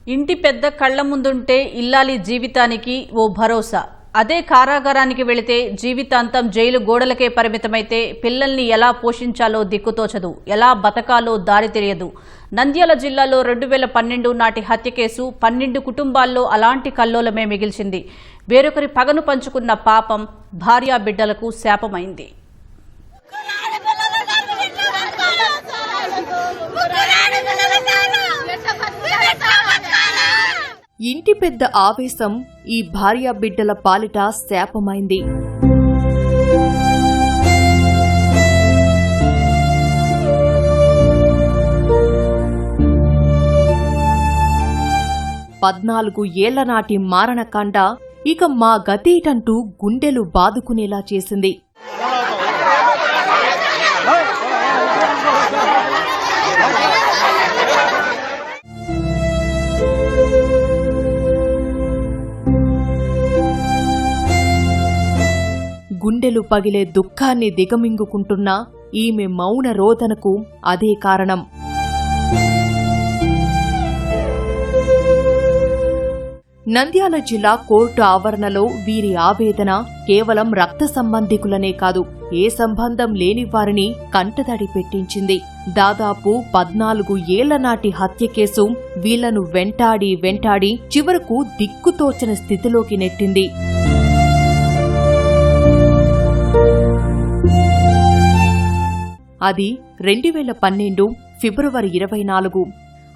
ఇంటి పెద్ద కళ్ల ముందుంటే ఇల్లాలి జీవితానికి ఓ భరోసా. అదే కారాగారానికి వెళితే జీవితాంతం జైలు గోడలకే పరిమితమైతే పిల్లల్ని ఎలా పోషించాలో దిక్కుతోచదు, ఎలా బతకాలో దారి తెలియదు. నంద్యాల జిల్లాలో 2012 నాటి హత్య కేసు 12 కుటుంబాల్లో అలాంటి కల్లోలమే మిగిల్చింది. వేరొకరి పగను పంచుకున్న పాపం భార్యా బిడ్డలకు శాపమైంది. ఇంటి పెద్ద ఆవేశం ఈ భార్యా బిడ్డల పాలిట శాపమైంది. పద్నాలుగు ఏళ్ల నాటి మారణకాండ ఇక మా గతేటంటూ గుండెలు బాదుకునేలా చేసింది. గుండెలు పగిలే దుఃఖాన్ని దిగమింగుకుంటున్న ఈమె మౌన రోదనకు అదే కారణం. నంద్యాల జిల్లా కోర్టు ఆవరణలో వీరి ఆవేదన కేవలం రక్త సంబంధికులనే కాదు, ఏ సంబంధం లేని వారిని కంటతడి పెట్టించింది. దాదాపు 14 ఏళ్ల నాటి హత్య కేసు వీళ్లను వెంటాడి చివరకు దిక్కుతోచని స్థితిలోకి నెట్టింది. అది 2012 ఫిబ్రవరి 24.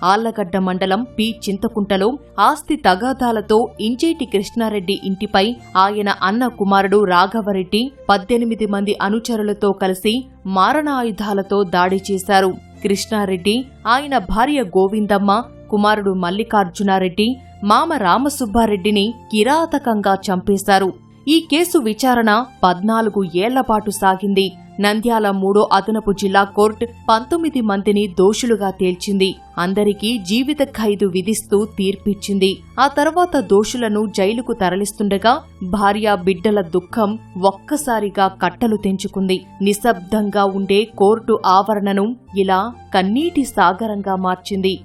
ఆళ్లగడ్డ మండలం పి చింతకుంటలో ఆస్తి తగాదాలతో ఇంజేటి కృష్ణారెడ్డి ఇంటిపై ఆయన అన్న కుమారుడు రాఘవరెడ్డి 18 మంది అనుచరులతో కలిసి మారణాయుధాలతో దాడి చేశారు. కృష్ణారెడ్డి, ఆయన భార్య గోవిందమ్మ, కుమారుడు మల్లికార్జునారెడ్డి, మామ రామసుబ్బారెడ్డిని కిరాతకంగా చంపేశారు. ఈ కేసు విచారణ 14 ఏళ్లపాటు సాగింది. నంద్యాల 3వ అదనపు జిల్లా కోర్టు 19 మందిని దోషులుగా తేల్చింది. అందరికీ జీవిత ఖైదు విధిస్తూ తీర్పిచ్చింది. ఆ తర్వాత దోషులను జైలుకు తరలిస్తుండగా భార్యా బిడ్డల దుఃఖం ఒక్కసారిగా కట్టలు తెంచుకుంది. నిశ్శబ్దంగా ఉండే కోర్టు ఆవరణను ఇలా కన్నీటి సాగరంగా మార్చింది.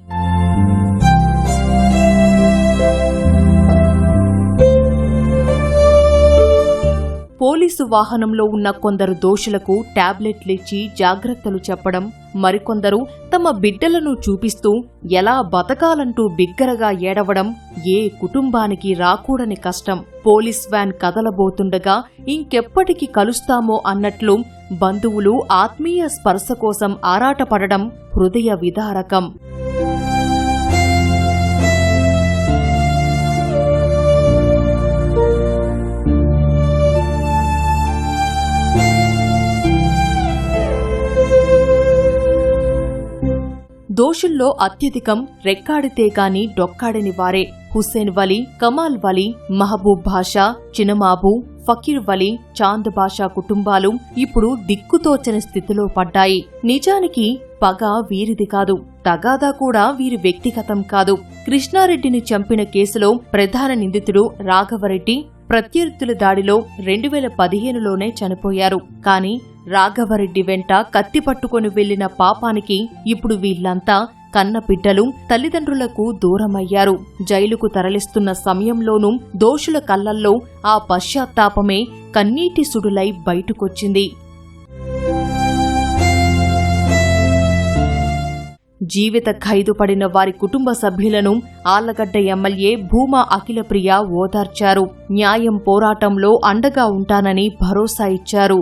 పోలీసు వాహనంలో ఉన్న కొందరు దోషులకు టాబ్లెట్లిచ్చి జాగ్రత్తలు చెప్పడం, మరికొందరు తమ బిడ్డలను చూపిస్తూ ఎలా బతకాలంటూ బిగ్గరగా ఏడవడం ఏ కుటుంబానికి రాకూడని కష్టం. పోలీస్ వ్యాన్ కదలబోతుండగా ఇంకెప్పటికి కలుస్తామో అన్నట్లు బంధువులు ఆత్మీయ స్పర్శ కోసం ఆరాటపడడం హృదయ విదారకం. దోషుల్లో అత్యధికం రెక్కాడితే గాని డొక్కాడని వారే. హుస్సేన్ వలీ, కమాల్ వలీ, మహబూబ్ బాషా, చినమాబు, ఫకీర్ వలీ, చాంద్ బాషా కుటుంబాలు ఇప్పుడు దిక్కుతోచని స్థితిలో పడ్డాయి. నిజానికి పగ వీరిది కాదు, తగాదా కూడా వీరి వ్యక్తిగతం కాదు. కృష్ణారెడ్డిని చంపిన కేసులో ప్రధాన నిందితుడు రాఘవరెడ్డి ప్రత్యర్థుల దాడిలో 2015లోనే చనిపోయారు. కాని రాఘవరెడ్డి వెంట కత్తి పట్టుకుని వెళ్లిన పాపానికి ఇప్పుడు వీళ్లంతా కన్న బిడ్డలు, తల్లిదండ్రులకు దూరమయ్యారు. జైలుకు తరలిస్తున్న సమయంలోనూ దోషుల కళ్లల్లో ఆ పశ్చాత్తాపమే కన్నీటి సుడులై బయటకొచ్చింది. జీవిత ఖైదు పడిన వారి కుటుంబ సభ్యులను ఆళ్లగడ్డ ఎమ్మెల్యే భూమా అఖిలప్రియ ఓదార్చారు. న్యాయం పోరాటంలో అండగా ఉంటానని భరోసా ఇచ్చారు.